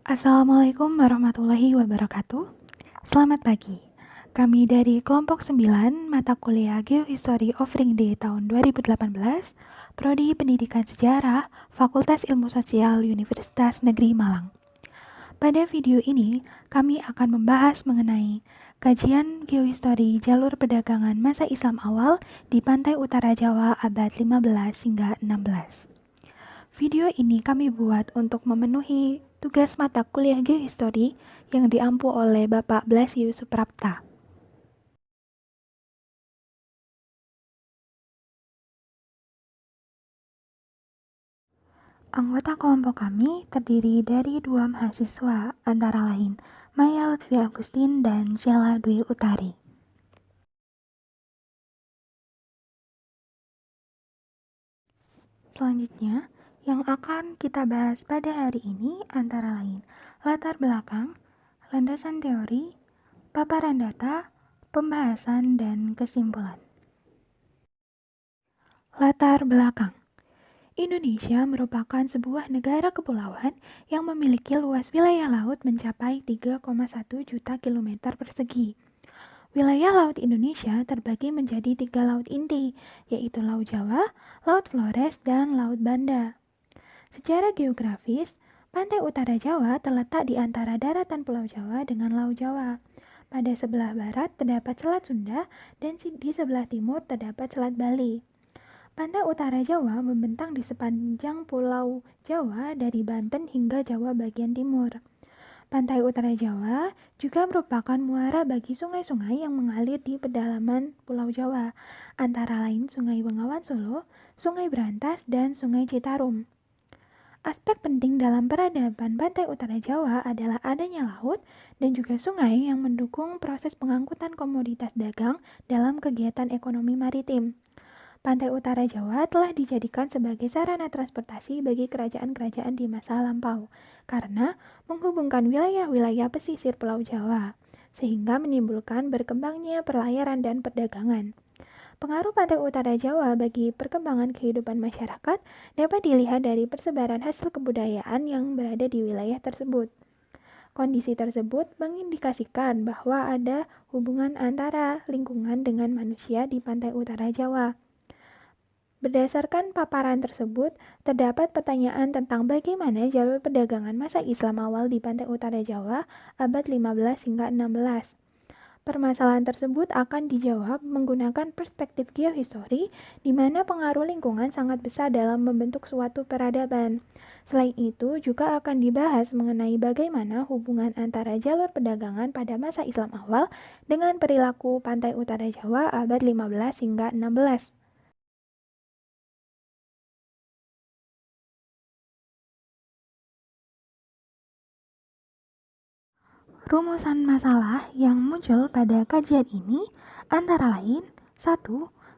Assalamualaikum warahmatullahi wabarakatuh. Selamat pagi. Kami dari kelompok 9 mata kuliah Geohistory Offering Day tahun 2018, Prodi Pendidikan Sejarah, Fakultas Ilmu Sosial Universitas Negeri Malang. Pada video ini, kami akan membahas mengenai kajian geohistory jalur perdagangan masa Islam awal di pantai utara Jawa abad 15 hingga 16. Video ini kami buat untuk memenuhi tugas mata kuliah geohistory yang diampu oleh Bapak Blasius Suprapta. Anggota kelompok kami terdiri dari 2 mahasiswa, antara lain Maya Lutfi Agustin dan Sheila Dwi Utari. Selanjutnya, yang akan kita bahas pada hari ini antara lain latar belakang, landasan teori, paparan data, pembahasan, dan kesimpulan. Latar belakang. Indonesia merupakan sebuah negara kepulauan yang memiliki luas wilayah laut mencapai 3,1 juta kilometer persegi. Wilayah laut Indonesia terbagi menjadi 3 laut inti, yaitu Laut Jawa, Laut Flores, dan Laut Banda. Secara geografis, pantai utara Jawa terletak di antara daratan Pulau Jawa dengan Laut Jawa. Pada sebelah barat terdapat Selat Sunda dan di sebelah timur terdapat Selat Bali. Pantai utara Jawa membentang di sepanjang Pulau Jawa dari Banten hingga Jawa bagian timur. Pantai utara Jawa juga merupakan muara bagi sungai-sungai yang mengalir di pedalaman Pulau Jawa, antara lain Sungai Bengawan Solo, Sungai Berantas, dan Sungai Citarum. Aspek penting dalam peradaban pantai utara Jawa adalah adanya laut dan juga sungai yang mendukung proses pengangkutan komoditas dagang dalam kegiatan ekonomi maritim. Pantai utara Jawa telah dijadikan sebagai sarana transportasi bagi kerajaan-kerajaan di masa lampau, karena menghubungkan wilayah-wilayah pesisir Pulau Jawa, sehingga menimbulkan berkembangnya perlayaran dan perdagangan. Pengaruh pantai utara Jawa bagi perkembangan kehidupan masyarakat dapat dilihat dari persebaran hasil kebudayaan yang berada di wilayah tersebut. Kondisi tersebut mengindikasikan bahwa ada hubungan antara lingkungan dengan manusia di pantai utara Jawa. Berdasarkan paparan tersebut, terdapat pertanyaan tentang bagaimana jalur perdagangan masa Islam awal di pantai utara Jawa abad 15 hingga 16. Permasalahan tersebut akan dijawab menggunakan perspektif geohistory, di mana pengaruh lingkungan sangat besar dalam membentuk suatu peradaban. Selain itu, juga akan dibahas mengenai bagaimana hubungan antara jalur perdagangan pada masa Islam awal dengan perilaku pantai utara Jawa abad 15 hingga 16. Rumusan masalah yang muncul pada kajian ini antara lain 1.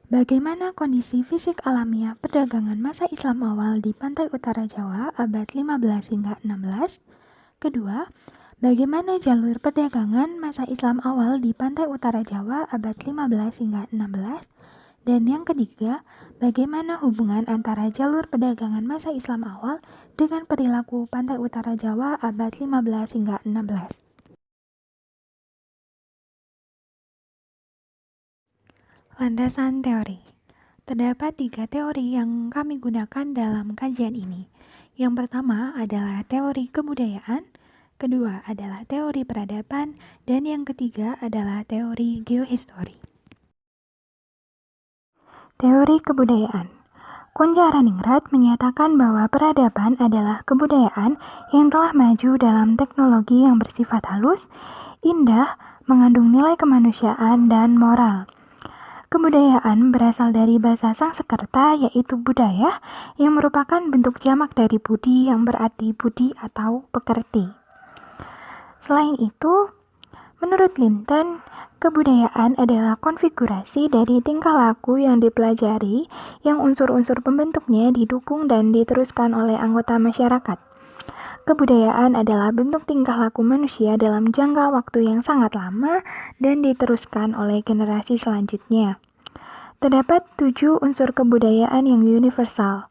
Bagaimana kondisi fisik alamiah perdagangan masa Islam awal di pantai utara Jawa abad 15 hingga 16? Kedua, bagaimana jalur perdagangan masa Islam awal di pantai utara Jawa abad 15 hingga 16? Dan yang ketiga, bagaimana hubungan antara jalur perdagangan masa Islam awal dengan perilaku pantai utara Jawa abad 15 hingga 16? Landasan teori. Terdapat 3 teori yang kami gunakan dalam kajian ini. Yang pertama adalah teori kebudayaan, kedua adalah teori peradaban, dan yang ketiga adalah teori geohistory. Teori kebudayaan. Kuncharaningrat menyatakan bahwa peradaban adalah kebudayaan yang telah maju dalam teknologi yang bersifat halus, indah, mengandung nilai kemanusiaan dan moral. Kebudayaan berasal dari bahasa Sanskerta yaitu budaya yang merupakan bentuk jamak dari budi yang berarti budi atau pekerti. Selain itu, menurut Linton, kebudayaan adalah konfigurasi dari tingkah laku yang dipelajari yang unsur-unsur pembentuknya didukung dan diteruskan oleh anggota masyarakat. Kebudayaan adalah bentuk tingkah laku manusia dalam jangka waktu yang sangat lama dan diteruskan oleh generasi selanjutnya. Terdapat 7 unsur kebudayaan yang universal,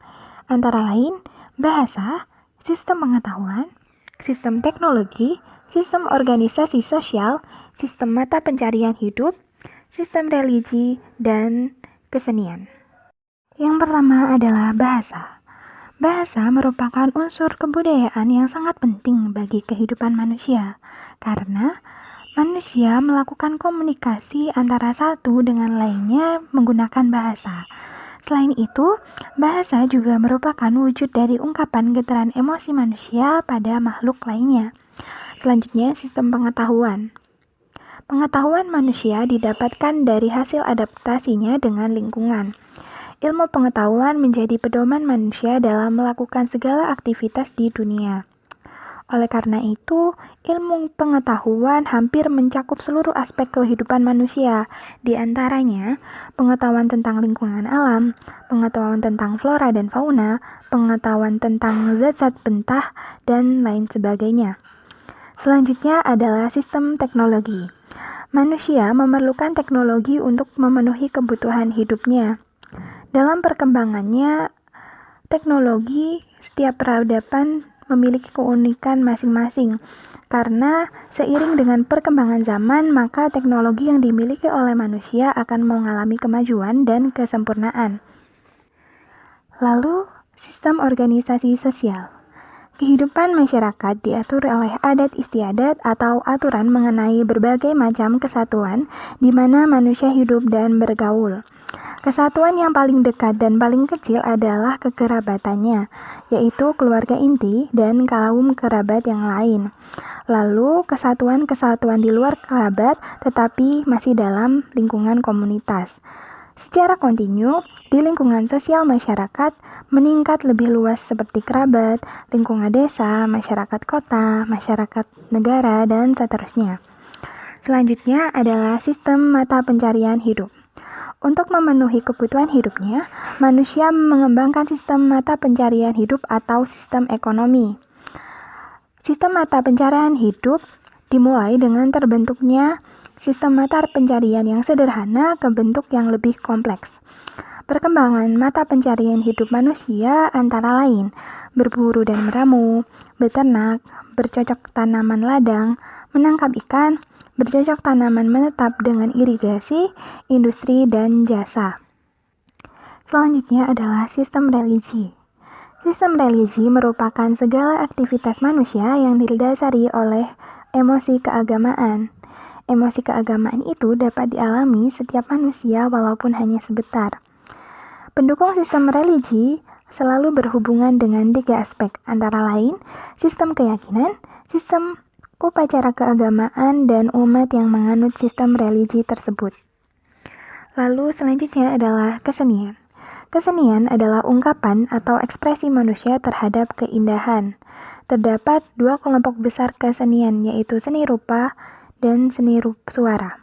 antara lain bahasa, sistem pengetahuan, sistem teknologi, sistem organisasi sosial, sistem mata pencarian hidup, sistem religi, dan kesenian. Yang pertama adalah bahasa. Bahasa merupakan unsur kebudayaan yang sangat penting bagi kehidupan manusia, karena manusia melakukan komunikasi antara satu dengan lainnya menggunakan bahasa. Selain itu, bahasa juga merupakan wujud dari ungkapan getaran emosi manusia pada makhluk lainnya. Selanjutnya, sistem pengetahuan. Pengetahuan manusia didapatkan dari hasil adaptasinya dengan lingkungan. Ilmu pengetahuan menjadi pedoman manusia dalam melakukan segala aktivitas di dunia. Oleh karena itu, ilmu pengetahuan hampir mencakup seluruh aspek kehidupan manusia, di antaranya pengetahuan tentang lingkungan alam, pengetahuan tentang flora dan fauna, pengetahuan tentang zat-zat bentah, dan lain sebagainya. Selanjutnya adalah sistem teknologi. Manusia memerlukan teknologi untuk memenuhi kebutuhan hidupnya. Dalam perkembangannya, teknologi setiap peradaban memiliki keunikan masing-masing. Karena seiring dengan perkembangan zaman, maka teknologi yang dimiliki oleh manusia akan mengalami kemajuan dan kesempurnaan. Lalu, sistem organisasi sosial. Kehidupan masyarakat diatur oleh adat istiadat atau aturan mengenai berbagai macam kesatuan di mana manusia hidup dan bergaul. Kesatuan yang paling dekat dan paling kecil adalah kekerabatannya, yaitu keluarga inti dan kaum kerabat yang lain. Lalu, kesatuan-kesatuan di luar kerabat tetapi masih dalam lingkungan komunitas. Secara kontinu, di lingkungan sosial masyarakat meningkat lebih luas seperti kerabat, lingkungan desa, masyarakat kota, masyarakat negara, dan seterusnya. Selanjutnya adalah sistem mata pencarian hidup. Untuk memenuhi kebutuhan hidupnya, manusia mengembangkan sistem mata pencarian hidup atau sistem ekonomi. Sistem mata pencarian hidup dimulai dengan terbentuknya sistem mata pencarian yang sederhana ke bentuk yang lebih kompleks. Perkembangan mata pencarian hidup manusia antara lain berburu dan meramu, beternak, bercocok tanaman ladang, menangkap ikan, bercocok tanaman menetap dengan irigasi, industri, dan jasa. Selanjutnya adalah sistem religi. Sistem religi merupakan segala aktivitas manusia yang didasari oleh emosi keagamaan. Emosi keagamaan itu dapat dialami setiap manusia walaupun hanya sebentar. Pendukung sistem religi selalu berhubungan dengan 3 aspek, antara lain sistem keyakinan, sistem upacara keagamaan, dan umat yang menganut sistem religi tersebut. Lalu selanjutnya adalah kesenian. Kesenian adalah ungkapan atau ekspresi manusia terhadap keindahan. Terdapat 2 kelompok besar kesenian, yaitu seni rupa dan seni suara.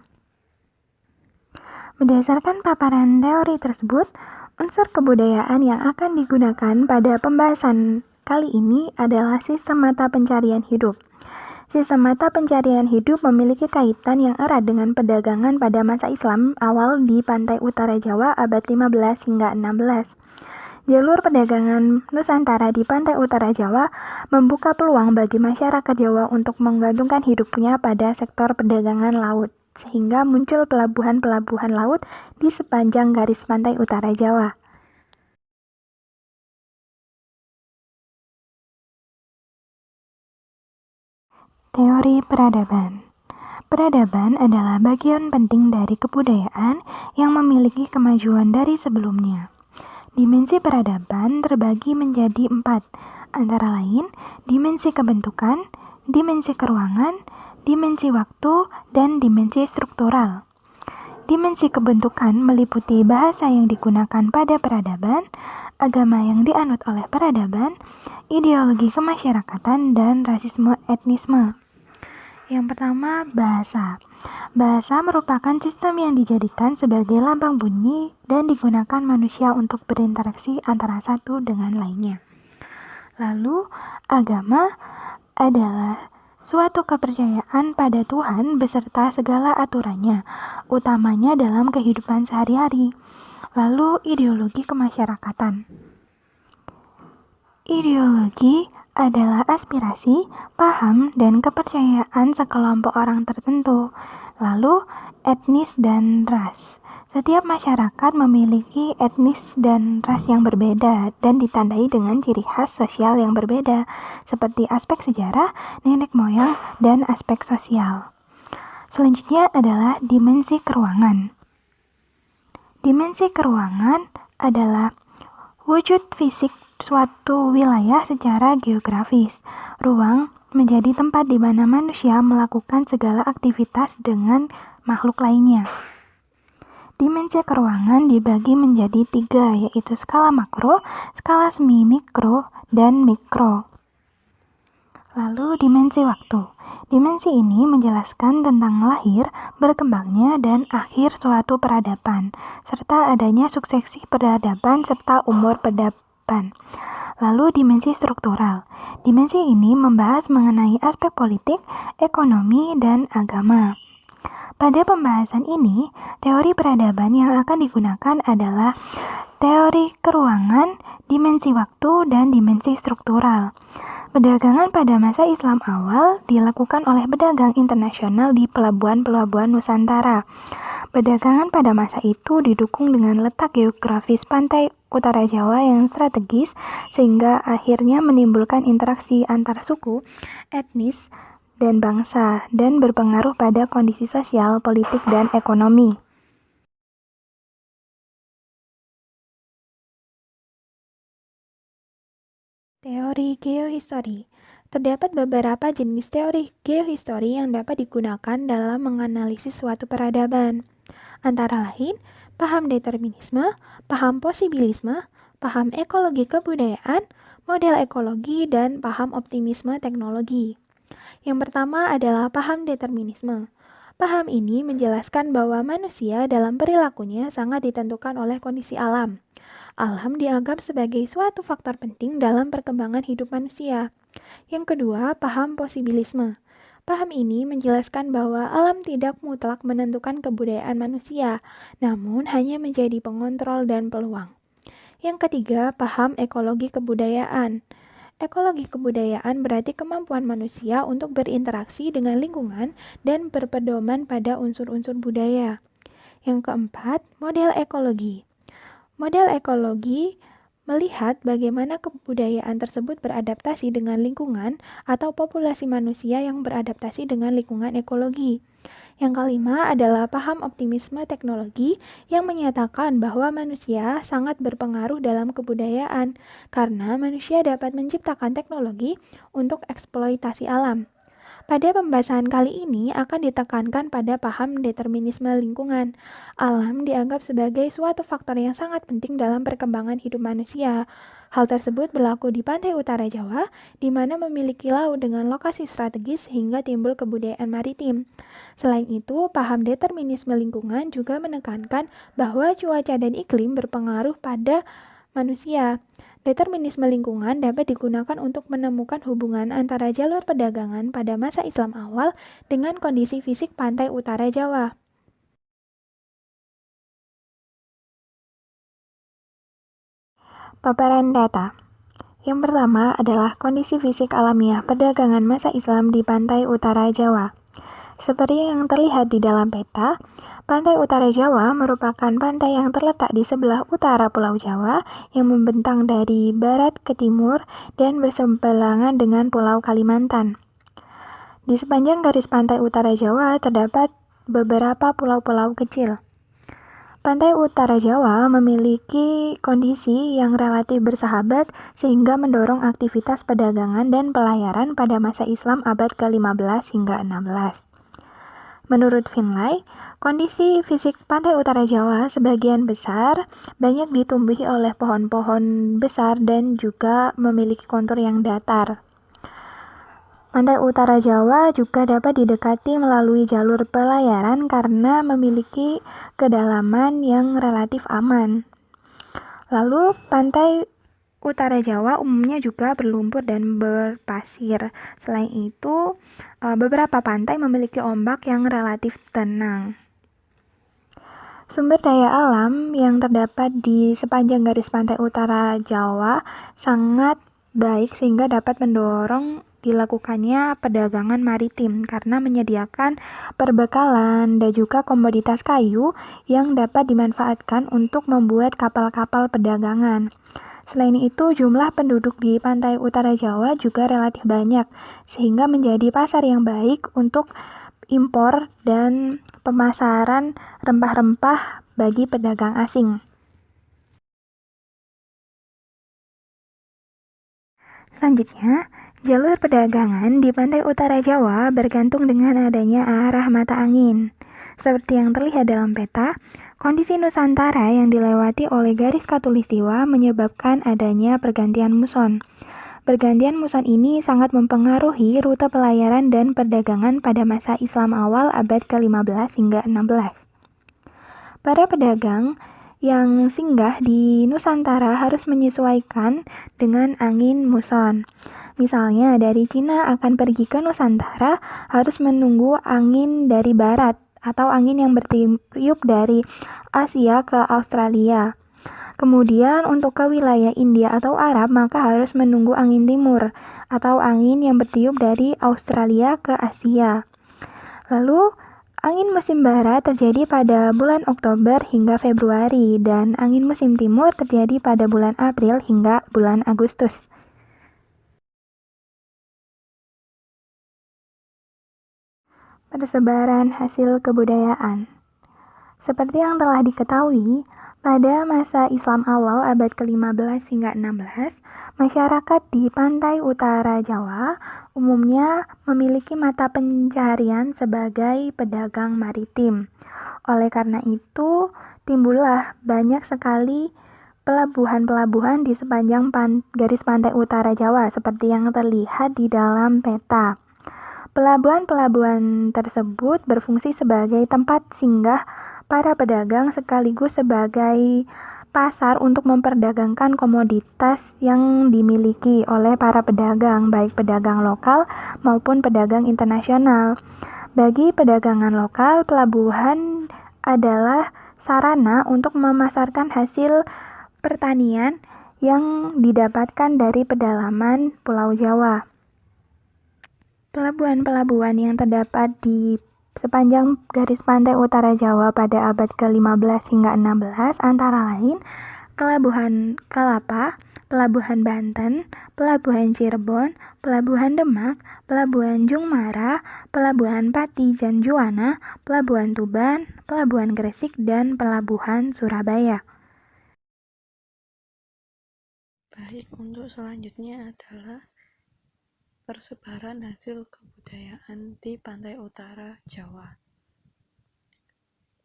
Berdasarkan paparan teori tersebut, unsur kebudayaan yang akan digunakan pada pembahasan kali ini adalah sistem mata pencarian hidup. Sistem mata pencarian hidup memiliki kaitan yang erat dengan perdagangan pada masa Islam awal di pantai utara Jawa abad 15 hingga 16. Jalur perdagangan Nusantara di pantai utara Jawa membuka peluang bagi masyarakat Jawa untuk menggantungkan hidupnya pada sektor perdagangan laut, sehingga muncul pelabuhan-pelabuhan laut di sepanjang garis pantai utara Jawa. Teori peradaban. Peradaban adalah bagian penting dari kebudayaan yang memiliki kemajuan dari sebelumnya. Dimensi peradaban terbagi menjadi 4, antara lain dimensi kebentukan, dimensi keruangan, dimensi waktu, dan dimensi struktural. Dimensi kebentukan meliputi bahasa yang digunakan pada peradaban, agama yang dianut oleh peradaban, ideologi kemasyarakatan, dan rasisme etnisme. Yang pertama, bahasa. Bahasa merupakan sistem yang dijadikan sebagai lambang bunyi dan digunakan manusia untuk berinteraksi antara satu dengan lainnya. Lalu, agama adalah suatu kepercayaan pada Tuhan beserta segala aturannya, utamanya dalam kehidupan sehari-hari. Lalu, ideologi kemasyarakatan. Ideologi adalah aspirasi, paham, dan kepercayaan sekelompok orang tertentu. Lalu, etnis dan ras. Setiap masyarakat memiliki etnis dan ras yang berbeda dan ditandai dengan ciri khas sosial yang berbeda, seperti aspek sejarah, nenek moyang, dan aspek sosial. Selanjutnya adalah dimensi keruangan. Dimensi keruangan adalah wujud fisik suatu wilayah secara geografis. Ruang menjadi tempat di mana manusia melakukan segala aktivitas dengan makhluk lainnya. Dimensi keruangan dibagi menjadi 3, yaitu skala makro, skala semi-mikro, dan mikro. Lalu dimensi waktu. Dimensi ini menjelaskan tentang lahir, berkembangnya, dan akhir suatu peradaban, serta adanya suksesi peradaban serta umur peradaban. Lalu dimensi struktural. Dimensi ini membahas mengenai aspek politik, ekonomi, dan agama. Pada pembahasan ini, teori peradaban yang akan digunakan adalah teori keruangan, dimensi waktu, dan dimensi struktural. Perdagangan pada masa Islam awal dilakukan oleh pedagang internasional di pelabuhan-pelabuhan Nusantara. Perdagangan pada masa itu didukung dengan letak geografis pantai utara Jawa yang strategis, sehingga akhirnya menimbulkan interaksi antar suku, etnis, dan bangsa, dan berpengaruh pada kondisi sosial, politik, dan ekonomi. Teori geohistori. Terdapat beberapa jenis teori geohistori yang dapat digunakan dalam menganalisis suatu peradaban. Antara lain, paham determinisme, paham posibilisme, paham ekologi kebudayaan, model ekologi, dan paham optimisme teknologi. Yang pertama adalah paham determinisme. Paham ini menjelaskan bahwa manusia dalam perilakunya sangat ditentukan oleh kondisi alam. Alam dianggap sebagai suatu faktor penting dalam perkembangan hidup manusia. Yang kedua, paham posibilisme. Paham ini menjelaskan bahwa alam tidak mutlak menentukan kebudayaan manusia, namun hanya menjadi pengontrol dan peluang. Yang ketiga, paham ekologi kebudayaan. Ekologi kebudayaan berarti kemampuan manusia untuk berinteraksi dengan lingkungan dan berpedoman pada unsur-unsur budaya. Yang keempat, model ekologi. Model ekologi melihat bagaimana kebudayaan tersebut beradaptasi dengan lingkungan atau populasi manusia yang beradaptasi dengan lingkungan ekologi. Yang kelima adalah paham optimisme teknologi yang menyatakan bahwa manusia sangat berpengaruh dalam kebudayaan karena manusia dapat menciptakan teknologi untuk eksploitasi alam. Pada pembahasan kali ini akan ditekankan pada paham determinisme lingkungan. Alam dianggap sebagai suatu faktor yang sangat penting dalam perkembangan hidup manusia. Hal tersebut berlaku di pantai utara Jawa, di mana memiliki laut dengan lokasi strategis sehingga timbul kebudayaan maritim. Selain itu, paham determinisme lingkungan juga menekankan bahwa cuaca dan iklim berpengaruh pada manusia. Determinisme lingkungan dapat digunakan untuk menemukan hubungan antara jalur perdagangan pada masa Islam awal dengan kondisi fisik pantai utara Jawa. Paparan data. Yang pertama adalah kondisi fisik alamiah perdagangan masa Islam di pantai utara Jawa. Seperti yang terlihat di dalam peta, pantai utara Jawa merupakan pantai yang terletak di sebelah utara Pulau Jawa yang membentang dari barat ke timur dan berseberangan dengan Pulau Kalimantan. Di sepanjang garis pantai utara Jawa terdapat beberapa pulau-pulau kecil. Pantai utara Jawa memiliki kondisi yang relatif bersahabat sehingga mendorong aktivitas perdagangan dan pelayaran pada masa Islam abad ke-15 hingga 16. Menurut Finlay, kondisi fisik pantai utara Jawa sebagian besar banyak ditumbuhi oleh pohon-pohon besar dan juga memiliki kontur yang datar. Pantai utara Jawa juga dapat didekati melalui jalur pelayaran karena memiliki kedalaman yang relatif aman. Lalu, pantai utara Jawa umumnya juga berlumpur dan berpasir. Selain itu, beberapa pantai memiliki ombak yang relatif tenang. Sumber daya alam yang terdapat di sepanjang garis pantai utara Jawa sangat baik sehingga dapat mendorong dilakukannya perdagangan maritim karena menyediakan perbekalan dan juga komoditas kayu yang dapat dimanfaatkan untuk membuat kapal-kapal perdagangan. Selain itu, jumlah penduduk di pantai utara Jawa juga relatif banyak, sehingga menjadi pasar yang baik untuk impor dan pemasaran rempah-rempah bagi pedagang asing. Selanjutnya, jalur perdagangan di pantai utara Jawa bergantung dengan adanya arah mata angin. Seperti yang terlihat dalam peta, kondisi Nusantara yang dilewati oleh garis khatulistiwa menyebabkan adanya pergantian muson. Pergantian muson ini sangat mempengaruhi rute pelayaran dan perdagangan pada masa Islam awal abad ke-15 hingga 16. Para pedagang yang singgah di Nusantara harus menyesuaikan dengan angin muson. Misalnya dari Cina akan pergi ke Nusantara harus menunggu angin dari barat atau angin yang bertiup dari Asia ke Australia. Kemudian untuk ke wilayah India atau Arab maka harus menunggu angin timur atau angin yang bertiup dari Australia ke Asia. Lalu angin musim barat terjadi pada bulan Oktober hingga Februari dan angin musim timur terjadi pada bulan April hingga bulan Agustus. Persebaran hasil kebudayaan. Seperti yang telah diketahui, pada masa Islam awal abad ke-15 hingga 16, masyarakat di pantai utara Jawa umumnya memiliki mata pencaharian sebagai pedagang maritim. Oleh karena itu, timbullah banyak sekali pelabuhan-pelabuhan di sepanjang garis pantai utara Jawa seperti yang terlihat di dalam peta. Pelabuhan-pelabuhan tersebut berfungsi sebagai tempat singgah para pedagang sekaligus sebagai pasar untuk memperdagangkan komoditas yang dimiliki oleh para pedagang, baik pedagang lokal maupun pedagang internasional. Bagi pedagangan lokal, pelabuhan adalah sarana untuk memasarkan hasil pertanian yang didapatkan dari pedalaman Pulau Jawa. Pelabuhan-pelabuhan yang terdapat di sepanjang garis pantai utara Jawa pada abad ke-15 hingga 16 antara lain Pelabuhan Kalapa, Pelabuhan Banten, Pelabuhan Cirebon, Pelabuhan Demak, Pelabuhan Jungmara, Pelabuhan Pati Jan Juwana, Pelabuhan Tuban, Pelabuhan Gresik, dan Pelabuhan Surabaya. Baik, untuk selanjutnya adalah persebaran hasil kebudayaan di pantai utara Jawa.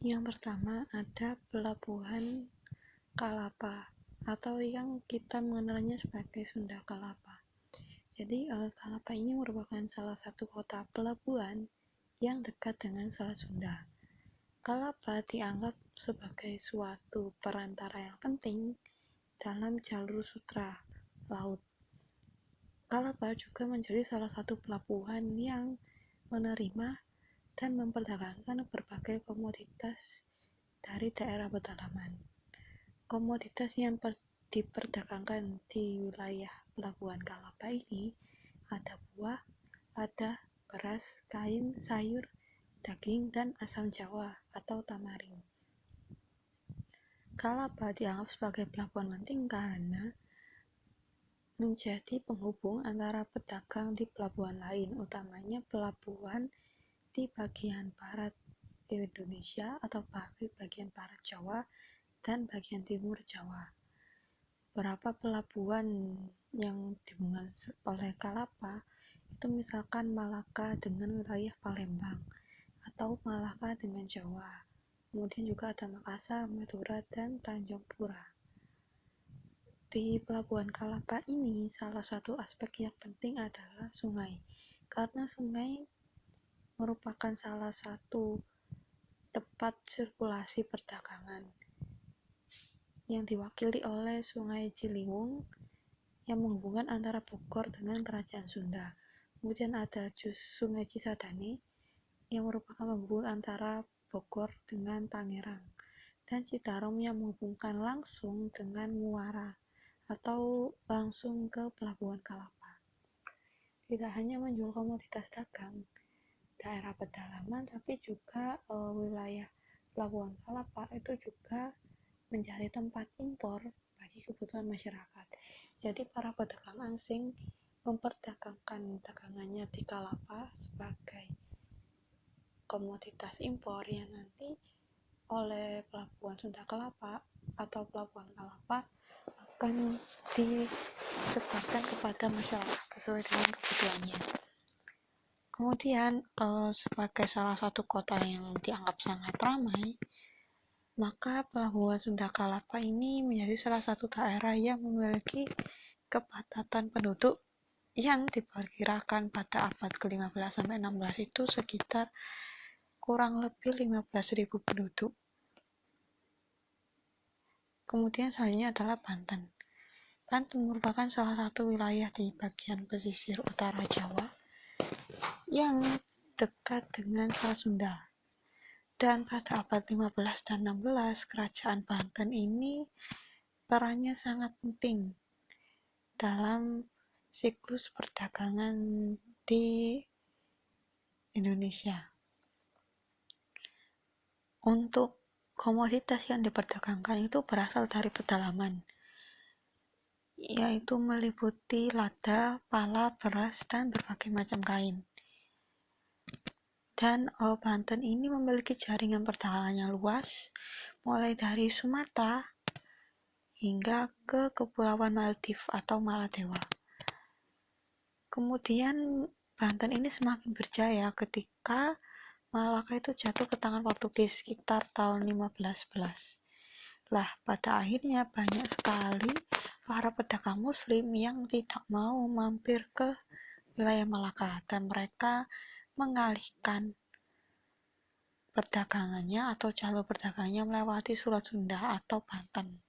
Yang pertama ada Pelabuhan Kalapa atau yang kita mengenalnya sebagai Sunda Kalapa. Jadi Kalapa ini merupakan salah satu kota pelabuhan yang dekat dengan Selat Sunda. Kalapa dianggap sebagai suatu perantara yang penting dalam jalur sutra laut. Kalapa juga menjadi salah satu pelabuhan yang menerima dan memperdagangkan berbagai komoditas dari daerah pedalaman. Komoditas yang diperdagangkan di wilayah Pelabuhan Kalapa ini ada buah, lada, beras, kain, sayur, daging, dan asam jawa atau tamarin. Kalapa dianggap sebagai pelabuhan penting karena menjadi penghubung antara pedagang di pelabuhan lain, utamanya pelabuhan di bagian barat Indonesia atau bagian barat Jawa dan bagian timur Jawa. Beberapa pelabuhan yang dihubungkan oleh Kalapa itu misalkan Malaka dengan wilayah Palembang atau Malaka dengan Jawa. Kemudian juga ada Makassar, Madura, dan Tanjung Pura. Di Pelabuhan Kalapa ini, salah satu aspek yang penting adalah sungai, karena sungai merupakan salah satu tempat sirkulasi perdagangan yang diwakili oleh Sungai Ciliwung yang menghubungkan antara Bogor dengan Kerajaan Sunda. Kemudian ada Sungai Cisadane yang merupakan penghubung antara Bogor dengan Tangerang, dan Citarum yang menghubungkan langsung dengan Muara atau langsung ke pelabuhan Kalapa. Tidak hanya menjual komoditas dagang daerah pedalaman, tapi juga wilayah pelabuhan Kalapa itu juga menjadi tempat impor bagi kebutuhan masyarakat. Jadi para pedagang asing memperdagangkan dagangannya di Kalapa sebagai komoditas impor yang nanti oleh pelabuhan Sunda Kelapa atau pelabuhan Kalapa akan disebarkan kepada masyarakat sesuai dengan kebutuhannya. Kemudian sebagai salah satu kota yang dianggap sangat ramai, maka pelabuhan Sunda Kelapa ini menjadi salah satu daerah yang memiliki kepadatan penduduk yang diperkirakan pada abad ke-15 sampai 16 itu sekitar kurang lebih 15.000 penduduk. Kemudian selanjutnya adalah Banten. Banten merupakan salah satu wilayah di bagian pesisir utara Jawa yang dekat dengan Selat Sunda. Dan pada abad 15 dan 16, kerajaan Banten ini perannya sangat penting dalam siklus perdagangan di Indonesia. Untuk komoditas yang diperdagangkan itu berasal dari pedalaman, yaitu meliputi lada, pala, beras, dan berbagai macam kain. Dan Banten ini memiliki jaringan perdagangan yang luas, mulai dari Sumatera hingga ke Kepulauan Maldives atau Maladewa. Kemudian Banten ini semakin berjaya ketika Malaka itu jatuh ke tangan Portugis sekitar tahun 1511. Lah, pada akhirnya banyak sekali para pedagang muslim yang tidak mau mampir ke wilayah Malaka dan mereka mengalihkan perdagangannya atau jalur perdagangannya melewati Selat Sunda atau Banten.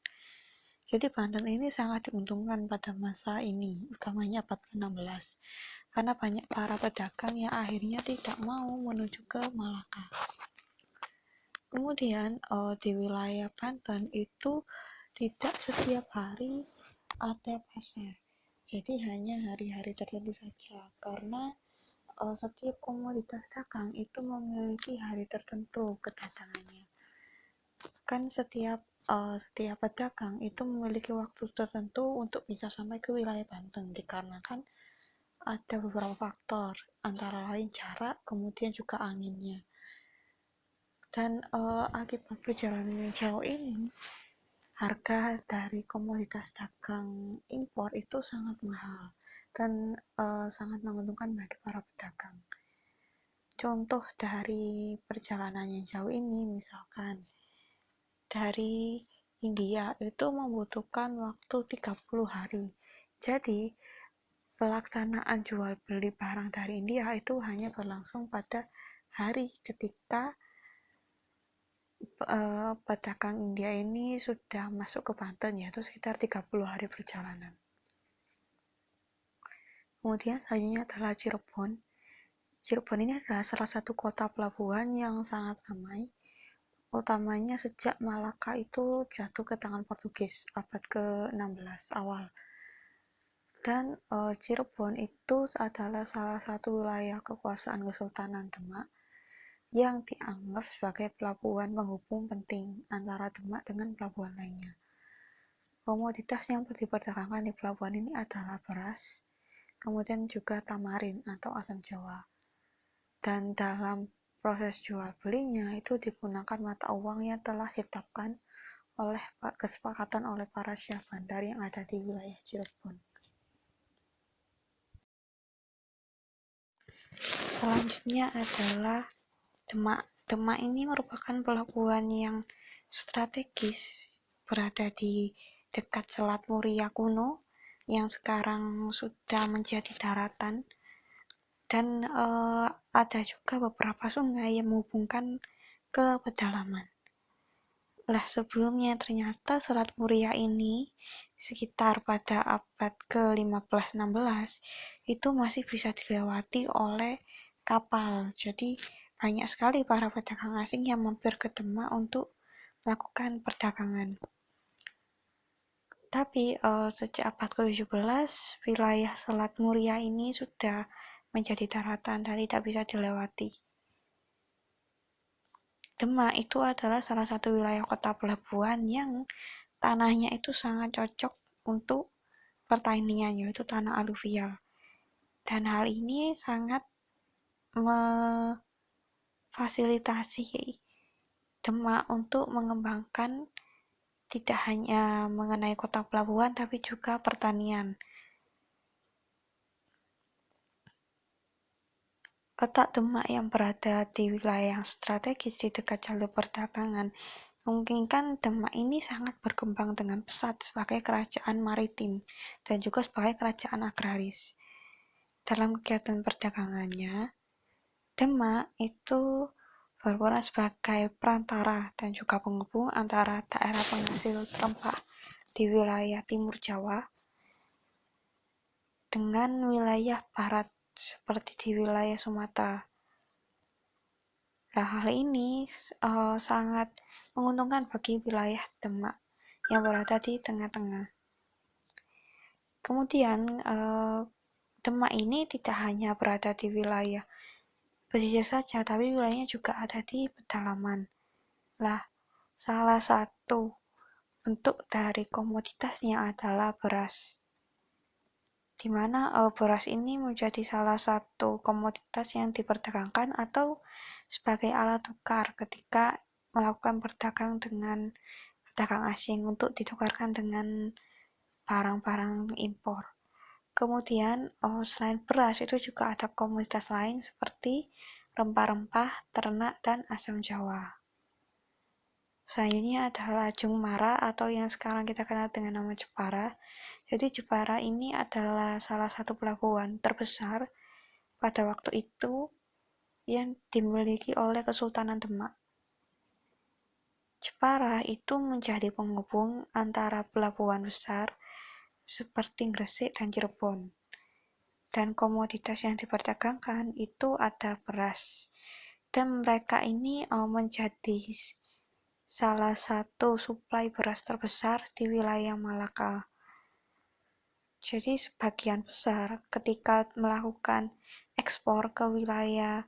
Jadi Banten ini sangat diuntungkan pada masa ini, utamanya abad ke-16, karena banyak para pedagang yang akhirnya tidak mau menuju ke Malaka. Kemudian di wilayah Banten itu tidak setiap hari ada pasar, jadi hanya hari-hari tertentu saja, karena setiap komoditas dagang itu memiliki hari tertentu kedatangannya. Kan setiap pedagang itu memiliki waktu tertentu untuk bisa sampai ke wilayah Banten, dikarenakan ada beberapa faktor, antara lain jarak, kemudian juga anginnya. Dan akibat perjalanan yang jauh ini, harga dari komoditas dagang impor itu sangat mahal dan sangat menguntungkan bagi para pedagang. Contoh dari perjalanan yang jauh ini, misalkan dari India itu membutuhkan waktu 30 hari. Jadi, pelaksanaan jual beli barang dari India itu hanya berlangsung pada hari ketika pedagang India ini sudah masuk ke Banten, yaitu sekitar 30 hari perjalanan. Kemudian selanjutnya adalah Cirebon. Cirebon ini adalah salah satu kota pelabuhan yang sangat ramai, utamanya sejak Malaka itu jatuh ke tangan Portugis abad ke-16 awal. Dan Cirebon itu adalah salah satu wilayah kekuasaan Kesultanan Demak yang dianggap sebagai pelabuhan penghubung penting antara Demak dengan pelabuhan lainnya. Komoditas yang diperdagangkan di pelabuhan ini adalah beras, kemudian juga tamarin atau asam jawa. Dan dalam proses jual belinya itu digunakan mata uang yang telah ditetapkan oleh kesepakatan oleh para syah bandar yang ada di wilayah Cirebon. Selanjutnya adalah Demak. Demak ini merupakan pelabuhan yang strategis, berada di dekat Selat Muria kuno yang sekarang sudah menjadi daratan, dan ada juga beberapa sungai yang menghubungkan ke pedalaman. Lah, sebelumnya ternyata Selat Muria ini sekitar pada abad ke-15-16 itu masih bisa dilewati oleh kapal. Jadi banyak sekali para pedagang asing yang mampir ke Demak untuk melakukan perdagangan. Tapi sejak abad ke-17, wilayah Selat Muria ini sudah menjadi daratan dan tidak bisa dilewati. Demak itu adalah salah satu wilayah kota pelabuhan yang tanahnya itu sangat cocok untuk pertanian, yaitu tanah aluvial. Dan hal ini sangat memfasilitasi Demak untuk mengembangkan tidak hanya mengenai kota pelabuhan, tapi juga pertanian. Letak Demak yang berada di wilayah yang strategis di dekat jalur perdagangan memungkinkan Demak ini sangat berkembang dengan pesat sebagai kerajaan maritim dan juga sebagai kerajaan agraris. Dalam kegiatan perdagangannya, Demak itu berperan sebagai perantara dan juga penghubung antara daerah penghasil rempah di wilayah Timur Jawa dengan wilayah barat seperti di wilayah Sumatera. Nah, hal ini sangat menguntungkan bagi wilayah Demak yang berada di tengah-tengah. Kemudian, Demak ini tidak hanya berada di wilayah pesisir saja, tapi wilayahnya juga ada di pedalaman. Lah, salah satu bentuk dari komoditasnya adalah beras, di mana beras ini menjadi salah satu komoditas yang diperdagangkan atau sebagai alat tukar ketika melakukan berdagang dengan pedagang asing untuk ditukarkan dengan barang-barang impor. Kemudian selain beras itu juga ada komoditas lain seperti rempah-rempah, ternak, dan asam jawa. Selanjutnya adalah Jung Mara atau yang sekarang kita kenal dengan nama Jepara. Jadi Jepara ini adalah salah satu pelabuhan terbesar pada waktu itu yang dimiliki oleh Kesultanan Demak. Jepara itu menjadi penghubung antara pelabuhan besar seperti Gresik dan Cirebon. Dan komoditas yang diperdagangkan itu ada beras. Dan mereka ini menjadi salah satu suplai beras terbesar di wilayah Malaka. Jadi sebagian besar ketika melakukan ekspor ke wilayah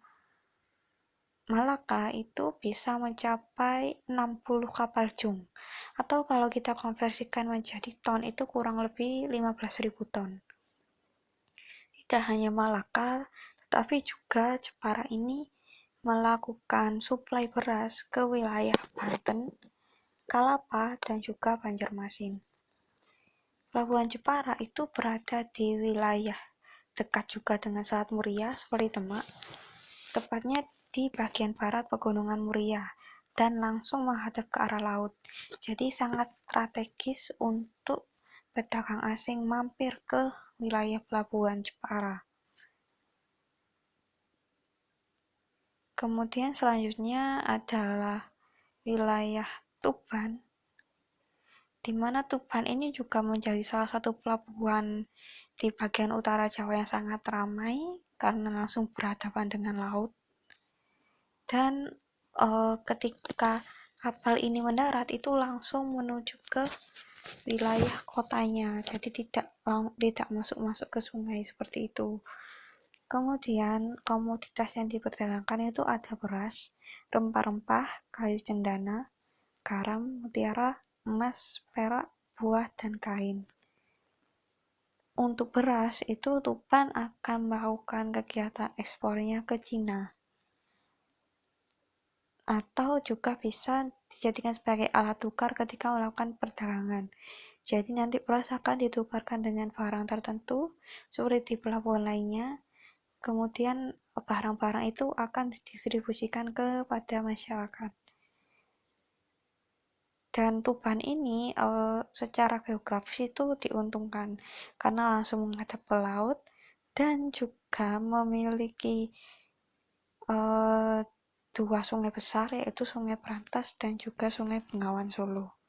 Malaka itu bisa mencapai 60 kapal jung. Atau kalau kita konversikan menjadi ton itu kurang lebih 15.000 ton. Tidak hanya Malaka, tetapi juga Jepara ini melakukan suplai beras ke wilayah Banten, Kalapa, dan juga Banjarmasin. Pelabuhan Jepara itu berada di wilayah dekat juga dengan Selat Muria seperti Demak, tepatnya di bagian barat Pegunungan Muria dan langsung menghadap ke arah laut. Jadi sangat strategis untuk pedagang asing mampir ke wilayah pelabuhan Jepara. Kemudian selanjutnya adalah wilayah Tuban, di mana Tuban ini juga menjadi salah satu pelabuhan di bagian utara Jawa yang sangat ramai karena langsung berhadapan dengan laut. Dan ketika kapal ini mendarat itu langsung menuju ke wilayah kotanya, jadi tidak masuk ke sungai seperti itu. Kemudian komoditas yang diperdagangkan itu ada beras, rempah-rempah, kayu cendana, garam, mutiara, emas, perak, buah, dan kain. Untuk beras itu Tuban akan melakukan kegiatan ekspornya ke Cina, atau juga bisa dijadikan sebagai alat tukar ketika melakukan perdagangan. Jadi nanti beras akan ditukarkan dengan barang tertentu seperti di pelabuhan lainnya. Kemudian barang-barang itu akan didistribusikan kepada masyarakat. Dan Tuban ini secara geografis itu diuntungkan karena langsung menghadap ke laut dan juga memiliki dua sungai besar, yaitu Sungai Brantas dan juga Sungai Bengawan Solo.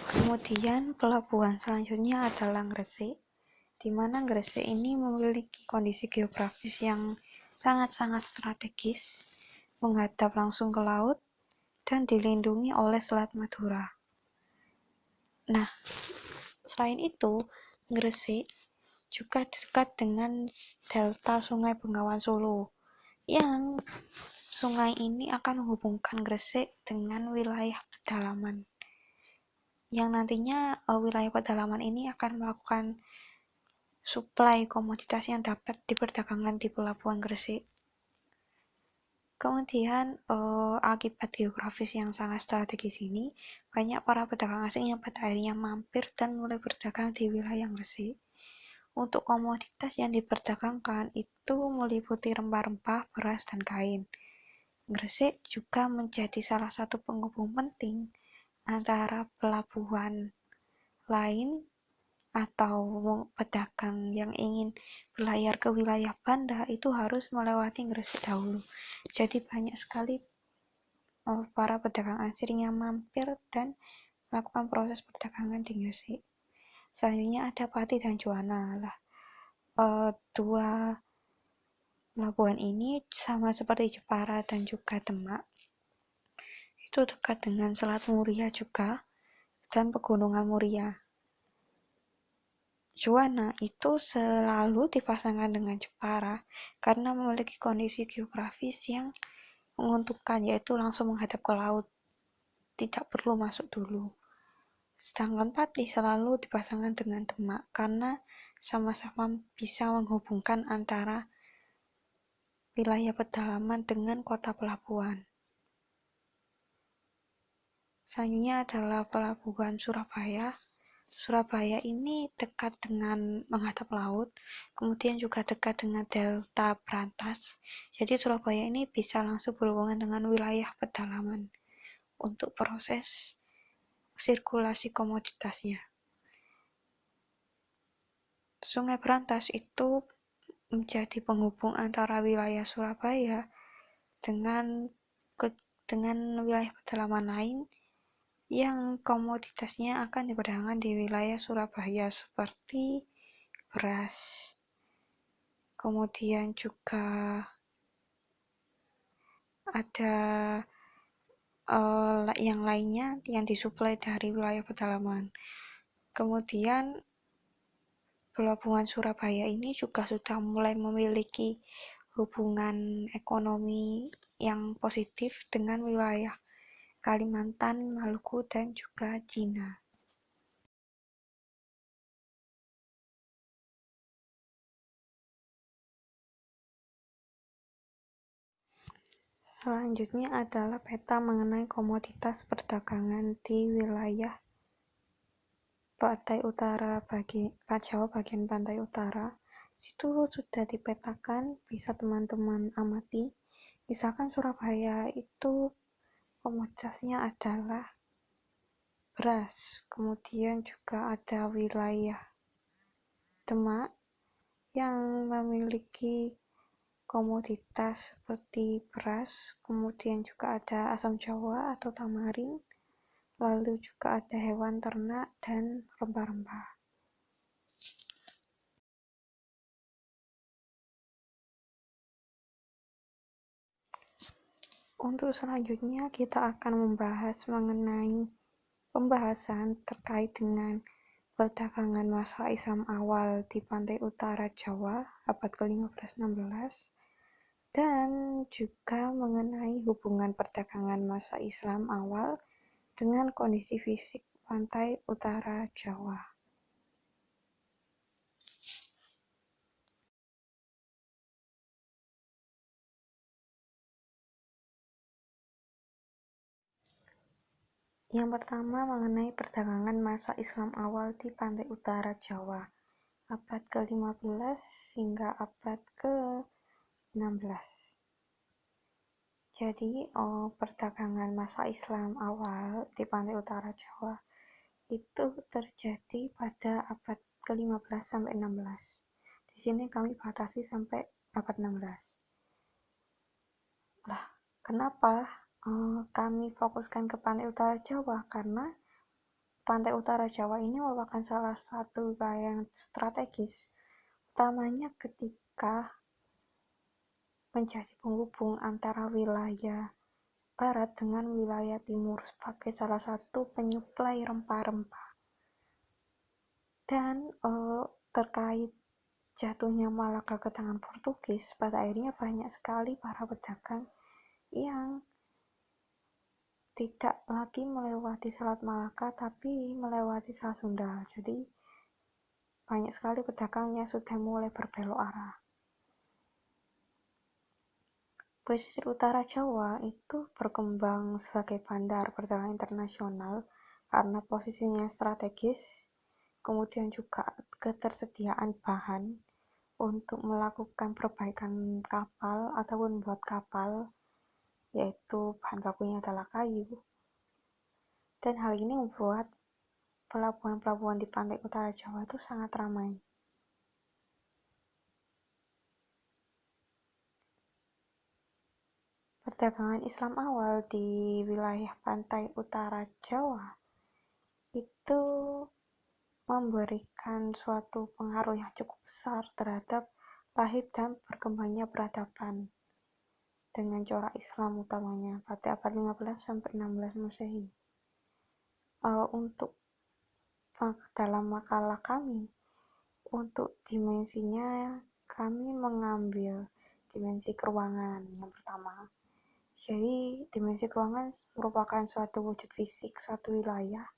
Kemudian pelabuhan selanjutnya adalah Gresik, di mana Gresik ini memiliki kondisi geografis yang sangat-sangat strategis menghadap langsung ke laut, dan dilindungi oleh Selat Madura. Nah, selain itu, Gresik juga dekat dengan delta Sungai Bengawan Solo, yang sungai ini akan menghubungkan Gresik dengan wilayah pedalaman, yang nantinya wilayah pedalaman ini akan melakukan suplai komoditas yang dapat diperdagangkan di Pelabuhan Gresik. Kemudian akibat geografis yang sangat strategis ini, banyak para pedagang asing yang pada akhirnya mampir dan mulai berdagang di wilayah Gresik. Untuk komoditas yang diperdagangkan itu meliputi rempah-rempah, beras, dan kain. Gresik juga menjadi salah satu penghubung penting antara pelabuhan lain atau pedagang yang ingin berlayar ke wilayah Banda itu harus melewati Gresik dahulu. Jadi banyak sekali para pedagang asing yang mampir dan melakukan proses perdagangan di Gresik. Selanjutnya ada Pati dan Juwana lah. Dua pelabuhan ini sama seperti Jepara dan juga Demak, itu dekat dengan Selat Muria juga dan Pegunungan Muria. Juwana itu selalu dipasangkan dengan Jepara karena memiliki kondisi geografis yang menguntungkan, yaitu langsung menghadap ke laut, tidak perlu masuk dulu. Sedangkan Pati selalu dipasangkan dengan Demak karena sama-sama bisa menghubungkan antara wilayah pedalaman dengan kota pelabuhan. Selanjutnya adalah Pelabuhan Surabaya. Surabaya ini dekat dengan menghadap laut, kemudian juga dekat dengan delta Brantas. Jadi Surabaya ini bisa langsung berhubungan dengan wilayah pedalaman untuk proses sirkulasi komoditasnya. Sungai Brantas itu menjadi penghubung antara wilayah Surabaya dengan wilayah pedalaman lain yang komoditasnya akan diperdagangkan di wilayah Surabaya seperti beras, kemudian juga ada yang lainnya yang disuplai dari wilayah pedalaman. Kemudian Pelabuhan Surabaya ini juga sudah mulai memiliki hubungan ekonomi yang positif dengan wilayah Kalimantan, Maluku, dan juga Cina. Selanjutnya adalah peta mengenai komoditas perdagangan di wilayah pantai utara Jawa bagian pantai utara. Situ sudah dipetakan, bisa teman-teman amati. Misalkan Surabaya itu komoditasnya adalah beras, kemudian juga ada wilayah Demak yang memiliki komoditas seperti beras, kemudian juga ada asam jawa atau tamarin, lalu juga ada hewan ternak dan rempah-rempah. Untuk selanjutnya kita akan membahas mengenai pembahasan terkait dengan perdagangan masa Islam awal di pantai utara Jawa abad ke-15-16 dan juga mengenai hubungan perdagangan masa Islam awal dengan kondisi fisik pantai utara Jawa. Yang pertama mengenai perdagangan masa Islam awal di pantai utara Jawa abad ke-15 hingga abad ke-16. Jadi perdagangan masa Islam awal di pantai utara Jawa itu terjadi pada abad ke-15 sampai 16. Di sini kami batasi sampai abad 16. Lah, kenapa kami fokuskan ke pantai utara Jawa? Karena pantai utara Jawa ini merupakan salah satu wilayah yang strategis, utamanya ketika menjadi penghubung antara wilayah barat dengan wilayah timur sebagai salah satu penyuplai rempah-rempah. Dan terkait jatuhnya Malaka ke tangan Portugis, pada akhirnya banyak sekali para pedagang yang tidak lagi melewati Selat Malaka tapi melewati Selat Sunda. Jadi banyak sekali pedagang yang sudah mulai berbelok arah. Pesisir utara Jawa itu berkembang sebagai bandar perdagangan internasional karena posisinya strategis, kemudian juga ketersediaan bahan untuk melakukan perbaikan kapal ataupun buat kapal, yaitu bahan bakunya adalah kayu. Dan hal ini membuat pelabuhan-pelabuhan di pantai utara Jawa itu sangat ramai. Perdagangan Islam awal di wilayah pantai utara Jawa itu memberikan suatu pengaruh yang cukup besar terhadap lahir dan berkembangnya peradaban dengan corak Islam utamanya pada abad 15 sampai 16 Masehi. Untuk dalam makalah kami, untuk dimensinya kami mengambil dimensi keuangan yang pertama. Jadi dimensi keuangan merupakan suatu wujud fisik suatu wilayah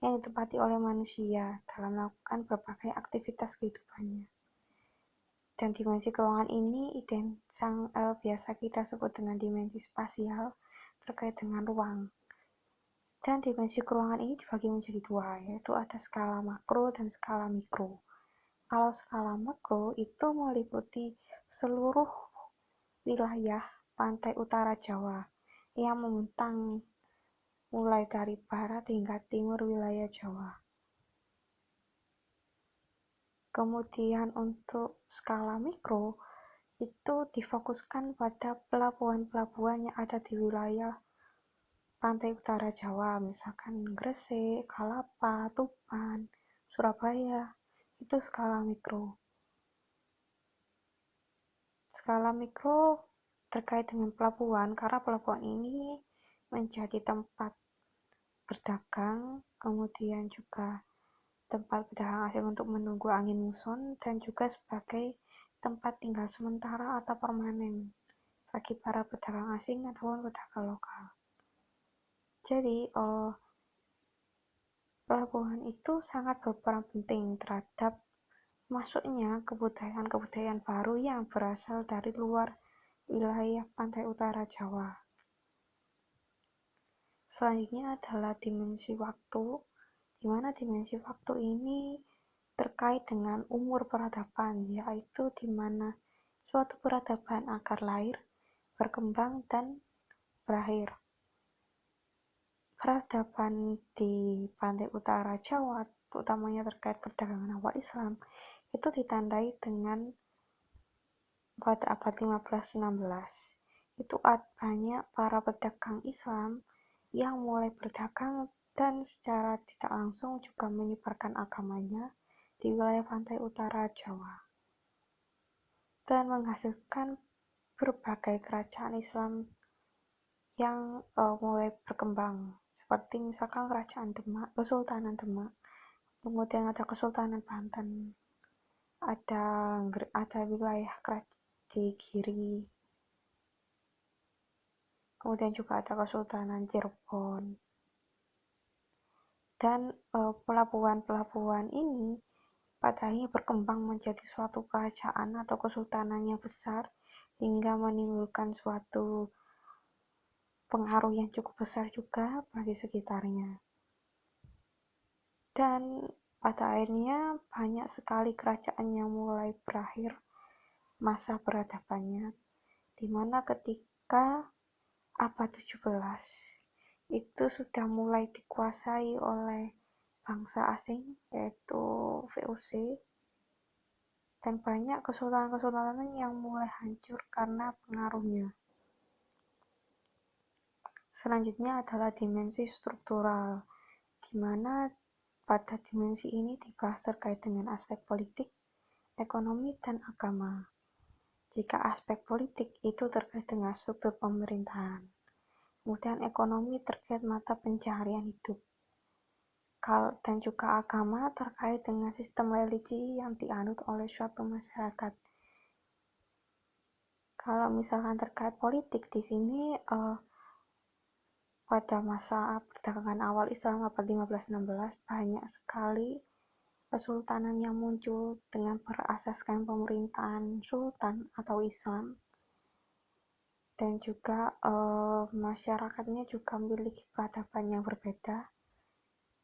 yang ditempati oleh manusia dalam melakukan berbagai aktivitas kehidupannya. Dan dimensi keuangan ini biasa kita sebut dengan dimensi spasial terkait dengan ruang. Dan dimensi keuangan ini dibagi menjadi dua, yaitu ada skala makro dan skala mikro. Kalau skala makro itu meliputi seluruh wilayah pantai utara Jawa yang membentang mulai dari barat hingga timur wilayah Jawa. Kemudian untuk skala mikro itu difokuskan pada pelabuhan-pelabuhan yang ada di wilayah pantai utara Jawa, misalkan Gresik, Kalapa, Tuban, Surabaya, itu skala mikro. Skala mikro terkait dengan pelabuhan, karena pelabuhan ini menjadi tempat berdagang, kemudian juga tempat pedagang asing untuk menunggu angin muson, dan juga sebagai tempat tinggal sementara atau permanen bagi para pedagang asing ataupun pedagang lokal. Jadi, pelabuhan itu sangat berperan penting terhadap masuknya kebudayaan-kebudayaan baru yang berasal dari luar wilayah pantai utara Jawa. Selanjutnya adalah dimensi waktu, di mana dimensi waktu ini terkait dengan umur peradaban, yaitu di mana suatu peradaban akan lahir, berkembang, dan berakhir. Peradaban di pantai utara Jawa, utamanya terkait perdagangan awal Islam, itu ditandai dengan pada abad 15-16. Itu banyak para pedagang Islam yang mulai berdagang dan secara tidak langsung juga menyebarkan agamanya di wilayah pantai utara Jawa dan menghasilkan berbagai kerajaan Islam yang mulai berkembang, seperti misalkan kerajaan Demak, Kesultanan Demak, kemudian ada Kesultanan Banten, ada wilayah Giri, kemudian juga ada Kesultanan Cirebon. Dan pelabuhan-pelabuhan ini pada akhirnya berkembang menjadi suatu kerajaan atau kesultanan yang besar hingga menimbulkan suatu pengaruh yang cukup besar juga bagi sekitarnya. Dan pada akhirnya banyak sekali kerajaan yang mulai berakhir masa peradabannya, di mana ketika abad 17 itu sudah mulai dikuasai oleh bangsa asing, yaitu VOC, dan banyak kesultanan-kesultanan yang mulai hancur karena pengaruhnya. Selanjutnya adalah dimensi struktural, di mana pada dimensi ini dibahas terkait dengan aspek politik, ekonomi, dan agama. Jika aspek politik itu terkait dengan struktur pemerintahan. Kemudian ekonomi terkait mata pencaharian hidup. Dan juga agama terkait dengan sistem religi yang dianut oleh suatu masyarakat. Kalau misalkan terkait politik di sini pada masa perdagangan awal Islam abad 15-16 banyak sekali kesultanan yang muncul dengan berasaskan pemerintahan sultan atau Islam, dan juga masyarakatnya juga memiliki peradaban yang berbeda.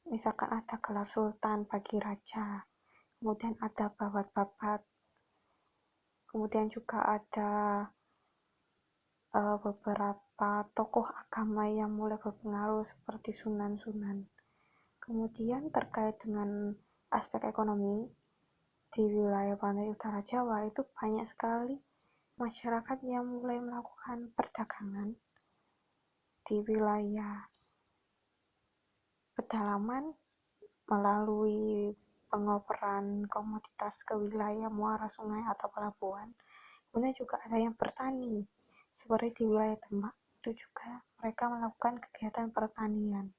Misalkan ada gelar sultan bagi raja, kemudian ada babat-babat, kemudian juga ada beberapa tokoh agama yang mulai berpengaruh seperti sunan-sunan. Kemudian terkait dengan aspek ekonomi, di wilayah pantai utara Jawa itu banyak sekali masyarakat yang mulai melakukan perdagangan di wilayah pedalaman melalui pengoperan komoditas ke wilayah muara sungai atau pelabuhan. Kemudian juga ada yang bertani, seperti di wilayah Demak itu juga mereka melakukan kegiatan pertanian.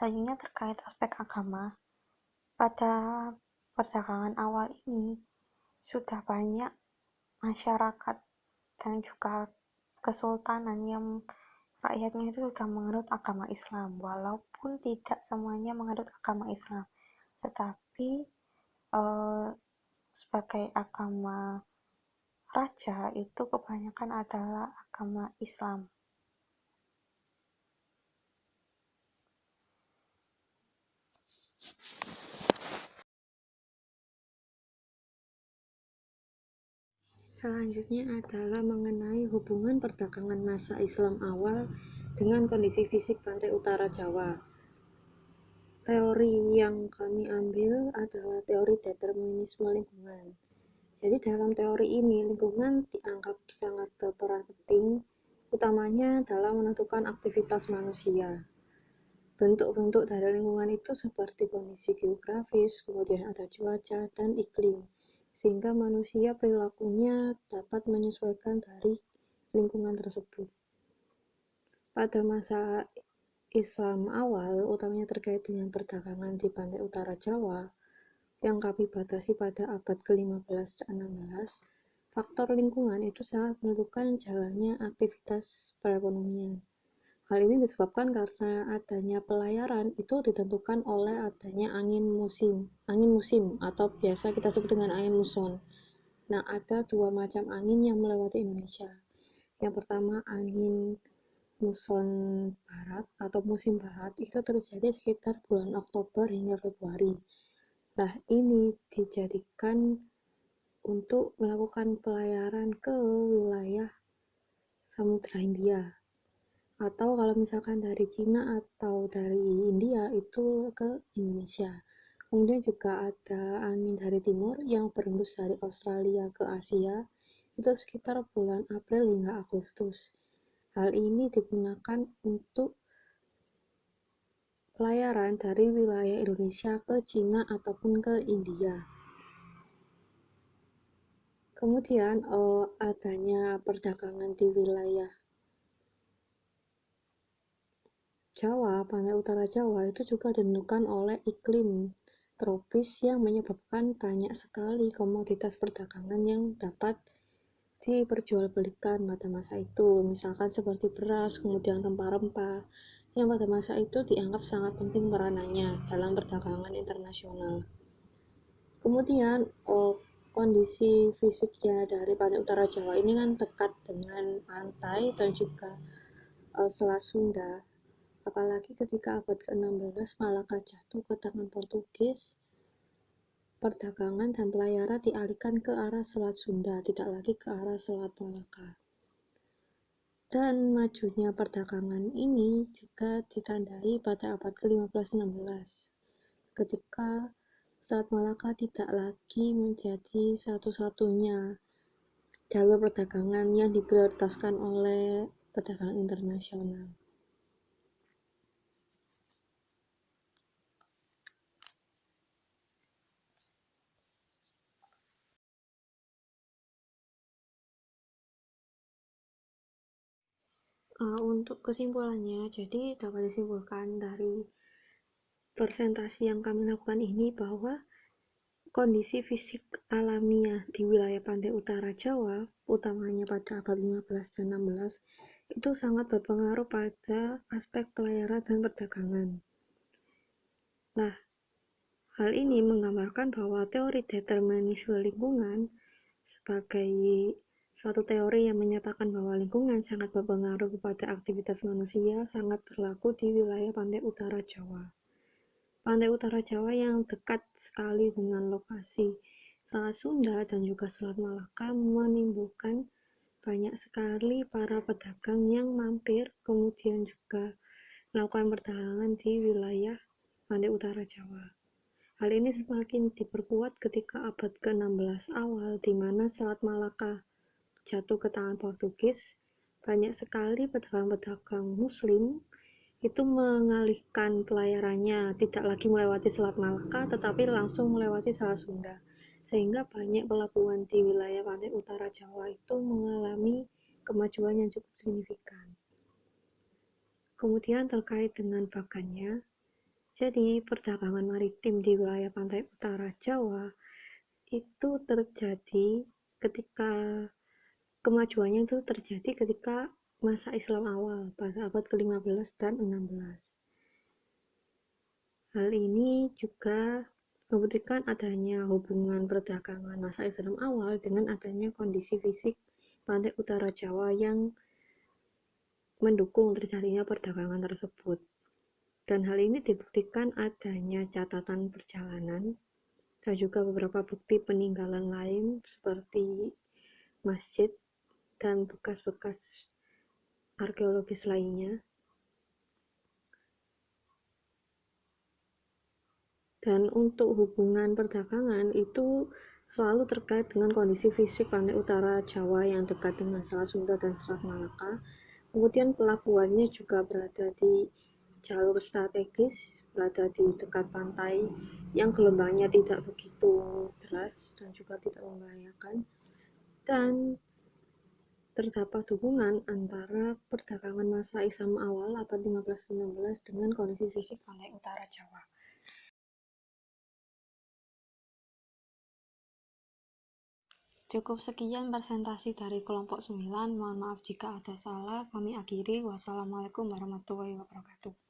Selanjutnya terkait aspek agama, pada perdagangan awal ini sudah banyak masyarakat dan juga kesultanan yang rakyatnya itu sudah menganut agama Islam, walaupun tidak semuanya menganut agama Islam, tetapi sebagai agama raja itu kebanyakan adalah agama Islam. Selanjutnya adalah mengenai hubungan perdagangan masa Islam awal dengan kondisi fisik pantai utara Jawa. Teori yang kami ambil adalah teori determinisme lingkungan. Jadi dalam teori ini, lingkungan dianggap sangat berperan penting, utamanya dalam menentukan aktivitas manusia. Bentuk-bentuk dari lingkungan itu seperti kondisi geografis, kemudian ada cuaca dan iklim, sehingga manusia perilakunya dapat menyesuaikan dari lingkungan tersebut. Pada masa Islam awal, utamanya terkait dengan perdagangan di pantai utara Jawa, yang kami batasi pada abad ke-15-16, faktor lingkungan itu sangat menentukan jalannya aktivitas perekonomian. Hal ini disebabkan karena adanya pelayaran itu ditentukan oleh adanya angin musim atau biasa kita sebut dengan angin muson. Nah, ada dua macam angin yang melewati Indonesia. Yang pertama, angin muson barat atau musim barat itu terjadi sekitar bulan Oktober hingga Februari. Nah, ini dijadikan untuk melakukan pelayaran ke wilayah Samudra Hindia. Atau kalau misalkan dari Cina atau dari India itu ke Indonesia. Kemudian juga ada angin dari timur yang berembus dari Australia ke Asia, itu sekitar bulan April hingga Agustus. Hal ini digunakan untuk pelayaran dari wilayah Indonesia ke Cina ataupun ke India. Kemudian adanya perdagangan di wilayah Jawa, pantai utara Jawa itu juga ditentukan oleh iklim tropis yang menyebabkan banyak sekali komoditas perdagangan yang dapat diperjualbelikan pada masa itu, misalkan seperti beras, kemudian rempah-rempah, yang pada masa itu dianggap sangat penting peranannya dalam perdagangan internasional. Kemudian kondisi fisiknya dari pantai utara Jawa ini kan dekat dengan pantai dan juga Selat Sunda. Apalagi ketika abad ke-16 Malaka jatuh ke tangan Portugis, perdagangan dan pelayaran dialihkan ke arah Selat Sunda, tidak lagi ke arah Selat Malaka. Dan majunya perdagangan ini juga ditandai pada abad ke-15-16, ketika Selat Malaka tidak lagi menjadi satu-satunya jalur perdagangan yang diprioritaskan oleh perdagangan internasional. Untuk kesimpulannya, jadi dapat disimpulkan dari presentasi yang kami lakukan ini bahwa kondisi fisik alamiah di wilayah pantai utara Jawa, utamanya pada abad 15 dan 16, itu sangat berpengaruh pada aspek pelayaran dan perdagangan. Nah, hal ini menggambarkan bahwa teori determinisme lingkungan sebagai suatu teori yang menyatakan bahwa lingkungan sangat berpengaruh kepada aktivitas manusia sangat berlaku di wilayah pantai utara Jawa. Pantai utara Jawa yang dekat sekali dengan lokasi Selat Sunda dan juga Selat Malaka menimbulkan banyak sekali para pedagang yang mampir kemudian juga melakukan perdagangan di wilayah pantai utara Jawa. Hal ini semakin diperkuat ketika abad ke-16 awal di mana Selat Malaka jatuh ke tangan Portugis. Banyak sekali pedagang-pedagang muslim itu mengalihkan pelayarannya, tidak lagi melewati Selat Malaka tetapi langsung melewati Selat Sunda, sehingga banyak pelabuhan di wilayah pantai utara Jawa itu mengalami kemajuan yang cukup signifikan. Kemudian terkait dengan bagannya, jadi perdagangan maritim di wilayah pantai utara Jawa itu terjadi ketika kemajuannya itu terjadi ketika masa Islam awal pada abad ke-15 dan 16. Hal ini juga membuktikan adanya hubungan perdagangan masa Islam awal dengan adanya kondisi fisik pantai utara Jawa yang mendukung terjadinya perdagangan tersebut. Dan hal ini dibuktikan adanya catatan perjalanan dan juga beberapa bukti peninggalan lain seperti masjid dan bekas-bekas arkeologis lainnya. Dan untuk hubungan perdagangan itu selalu terkait dengan kondisi fisik pantai utara Jawa yang dekat dengan Selat Sunda dan Selat Malaka. Kemudian pelabuhannya juga berada di jalur strategis, berada di dekat pantai yang gelombangnya tidak begitu deras dan juga tidak membahayakan. Dan terdapat hubungan antara perdagangan masa Islam awal abad 15-16 dengan kondisi fisik pantai utara Jawa. Cukup sekian presentasi dari kelompok 9. Mohon maaf jika ada salah. Kami akhiri. Wassalamualaikum warahmatullahi wabarakatuh.